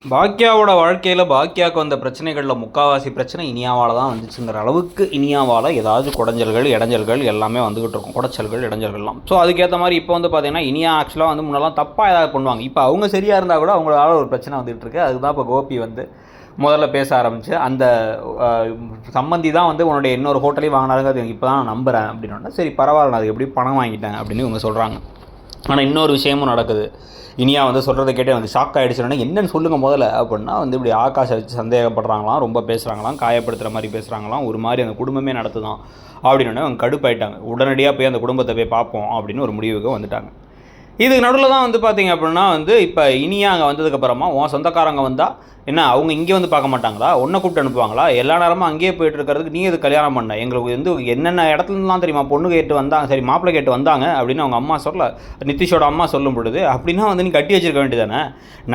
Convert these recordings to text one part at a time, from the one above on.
பாக்கியாவோட வாழ்க்கையில் பாக்கியாவுக்கு வந்த பிரச்சனைகளில் முக்கால்வாசி பிரச்சனை இனியாவால் தான் வந்துச்சுங்கிற அளவுக்கு இனியாவால் ஏதாவது குடைஞ்சல்கள் இடைஞ்சல்கள் எல்லாமே வந்துகிட்டு இருக்கும். குடைச்சல்கள் இடைஞ்சல்கள்லாம். ஸோ அதுக்கேற்ற மாதிரி இப்போ வந்து பார்த்தீங்கன்னா இனியா ஆக்சுவலாக வந்து முன்னெல்லாம் தப்பாக ஏதாவது பண்ணுவாங்க. இப்போ அவங்க சரியாக இருந்தால் கூட அவங்களால ஒரு பிரச்சனை வந்துகிட்டு இருக்கு. அதுதான் இப்போ கோபி வந்து முதல்ல பேச ஆரம்பிச்சு அந்த சம்மந்தி தான் வந்து உன்னுடைய இன்னொரு ஹோட்டலையும் வாங்கினாருங்க, அது இப்போ தான் நான் நம்புகிறேன் அப்படின்னா சரி பரவாயில்ல, நான் அது எப்படி பணம் வாங்கிட்டேன் அப்படின்னு இவங்க சொல்கிறாங்க. ஆனால் இன்னொரு விஷயமும் நடக்குது. இனியா வந்து சொல்கிறத கேட்டே வந்து ஷாக் ஆகிடுச்சுன்னா என்னென்னு சொல்லுங்கள் முதல்ல அப்படின்னா வந்து இப்படி ஆகாஷை வச்சு சந்தேகப்படுறாங்களாம், ரொம்ப பேசுகிறாங்களாம், காயப்படுத்துகிற மாதிரி பேசுகிறாங்களாம், ஒரு மாதிரி அந்த குடும்பமே நடத்துதான் அப்படின்னு அவங்க கடுப்பாயிட்டாங்க. உடனடியாக போய் அந்த குடும்பத்தை போய் பார்ப்போம் அப்படின்னு ஒரு முடிவுக்கு வந்துட்டாங்க. இதுக்கு நடுவில் தான் வந்து பார்த்திங்க அப்படின்னா வந்து இப்போ இனியா அங்கே வந்ததுக்கப்புறமா உன் சொந்தக்காரங்க வந்தால் என்ன அவங்க இங்கே வந்து பார்க்க மாட்டாங்களா, ஒன்றை கூப்பிட்டு அனுப்புவாங்களா, எல்லா நேரமும் அங்கேயே போயிட்டு இருக்கிறதுக்கு நீ இது கல்யாணம் பண்ண, எங்களுக்கு வந்து என்னென்ன இடத்துலலாம் தெரியுமா பொண்ணு கேட்டு வந்தாங்க, சரி மாப்பிள்ளை கேட்டு வந்தாங்க அப்படின்னு அவங்க அம்மா சொல்ல, நிதிஷோட அம்மா சொல்லும் பொழுது அப்படின்னா வந்து நீ கட்டி வச்சிருக்க வேண்டியதானே,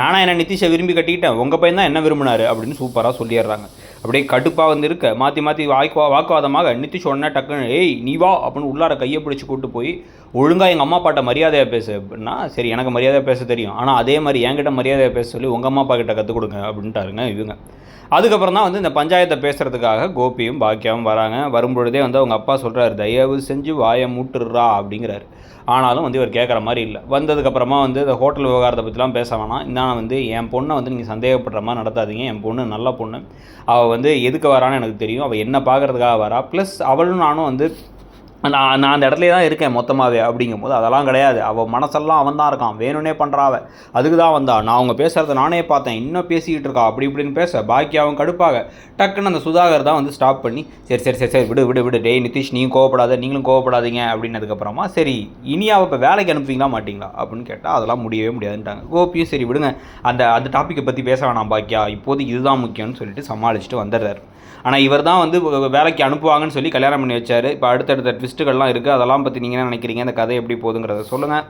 நானா என்ன நிதிஷை விரும்பி கட்டிக்கிட்டேன், உங்கள் பையன் தான் என்ன விரும்பினார் அப்படின்னு சூப்பராக சொல்லிடுறாங்க. அப்படியே கடுப்பாக வந்து இருக்க மாற்றி மாற்றி வாக்குவாதமாக நிதிஷ் உடனே டக்குன்னு ஏய் நீ வா அப்படின்னு உள்ளார கையை பிடிச்சி கூட்டு போய் ஒழுங்காக எங்கள் அம்மா அப்பாட்ட மரியாதையாக பேசு அப்படின்னா சரி எனக்கு மரியாதையாக பேச தெரியும், ஆனால் அதே மாதிரி என்கிட்ட மரியாதையாக பேச சொல்லி உங்கள் அம்மா அப்பா கிட்ட கற்றுக் கொடுங்க அப்படின்ட்டாருங்க இவங்க. அதுக்கப்புறம் தான் வந்து இந்த பஞ்சாயத்தை பேசுகிறதுக்காக கோபியும் பாக்கியாவும் வராங்க. வரும்பொழுதே வந்து அவங்க அப்பா சொல்கிறாரு தயவு செஞ்சு வாயை மூட்டுறா அப்படிங்கிறாரு. ஆனாலும் வந்து இவர் கேட்குற மாதிரி இல்லை. வந்ததுக்கப்புறமா வந்து இந்த ஹோட்டல் விவகாரத்தை பற்றிலாம் பேச வேணாம், நான் வந்து என் பொண்ணை வந்து நீங்கள் சந்தேகப்படுற மாதிரி நடத்தாதீங்க, என் பொண்ணு நல்ல பொண்ணு, அவள் வந்து எதுக்கு வரான்னு எனக்கு தெரியும், அவள் என்ன பார்க்குறதுக்காக வரா, ப்ளஸ் அவளும் நானும் வந்து நான் அந்த இடத்துல தான் இருக்கேன் மொத்தமாகவே அப்படிங்கும்போது அதெல்லாம் கிடையாது, அவள் மனசெல்லாம் அவன் தான் இருக்கான், வேணும்னே பண்ணுறாவ, அதுக்கு தான் வந்தா, நான் அவங்க பேசுகிறத நானே பார்த்தேன், இன்னும் பேசிக்கிட்டு இருக்கா அப்படி இப்படின்னு பேச பாக்கியாவும் கடுப்பாக டக்குன்னு அந்த சுதாகர் தான் வந்து ஸ்டாப் பண்ணி சரி சரி சரி சரி விடு விடு விடு டேய் நிதிஷ் நீயும் கோவப்படாத நீங்களும் கோவப்படாதீங்க அப்படின்னதுக்கப்புறமா சரி இனியாவை இப்போ வேலைக்கு அனுப்புவீங்களா மாட்டிங்களா அப்படின்னு கேட்டால் அதெல்லாம் முடியவே முடியாதுன்ட்டாங்க. கோபியும் சரி விடுங்க அந்த அந்த டாப்பிக்கை பற்றி பேச வேணாம் பாக்கியா, இப்போதைக்கு இதுதான் முக்கியம்னு சொல்லிட்டு சமாளிச்சுட்டு வந்துடுறாரு. ஆனால் இவர் தான் வந்து வேலைக்கு அனுப்புவாங்கன்னு சொல்லி கல்யாணம் பண்ணி வச்சார். இப்போ அடுத்தடுத்த ட்விஸ்ட்டுகள்லாம் இருக்குது, அதெல்லாம் பற்றி நீங்கள் என்ன நினைக்கிறீங்க, அந்த கதை எப்படி போகுதுங்கிறத சொல்லுங்கள்.